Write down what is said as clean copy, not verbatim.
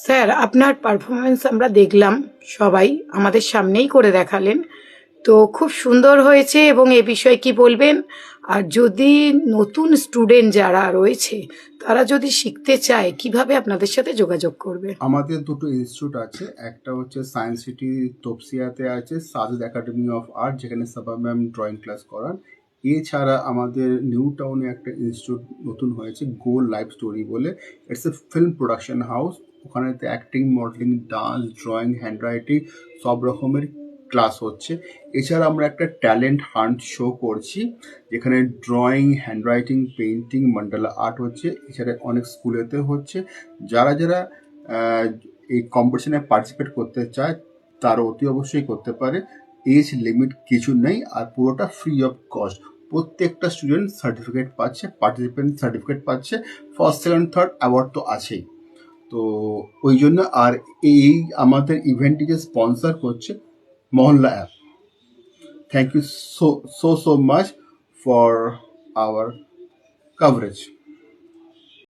Sir, আপনার performance আমরা দেখলাম, সবাই আমাদের সামনেই করে দেখালেন। তো খুব সুন্দর হয়েছে, এবং এ বিষয়ে কি বলবেন? আর যদি নতুন স্টুডেন্ট যারা রয়েছে তারা যদি শিখতে চায়, কিভাবে আপনাদের সাথে যোগাযোগ করবে? আমাদের দুটো ইনস্টিটিউট আছে, একটা হচ্ছে সায়েন্স সিটি তপসিয়াতে আছে সাজিদ একাডেমি অফ আর্ট, যেখানে সাবা ম্যাম ড্রয়িং ক্লাস করান। এছাড়া আমাদের নিউ টাউনে একটা ইনস্টিটিউট নতুন হয়েছে, গো লাইভ স্টোরি বলে। It's a film production house. ওখানেতে acting, modelling, dance, drawing, handwriting সব রকমের ক্লাস হচ্ছে। এছাড়া আমরা একটা ট্যালেন্ট হান্ট শো করছি, যেখানে drawing, hand writing, painting, mandala art হচ্ছে। এছাড়া অনেক স্কুলেতে হচ্ছে। যারা যারা এই কম্পিটিশনে পার্টিসিপেট করতে চায় তারা অতি অবশ্যই করতে পারে। এজ লিমিট কিছু নেই, আর পুরোটা ফ্রি অফ কস্ট। প্রত্যেকটা স্টুডেন্ট সার্টিফিকেট পাচ্ছে, পার্টিসিপেন্ট সার্টিফিকেট পাচ্ছে, ফার্স্ট সেকেন্ড থার্ড অ্যাওয়ার্ড তো আছেই। তো ওই জন্য, আর এই আমাদের ইভেন্টটিকে স্পন্সর করছে Mohalla app. Thank you so much for our coverage.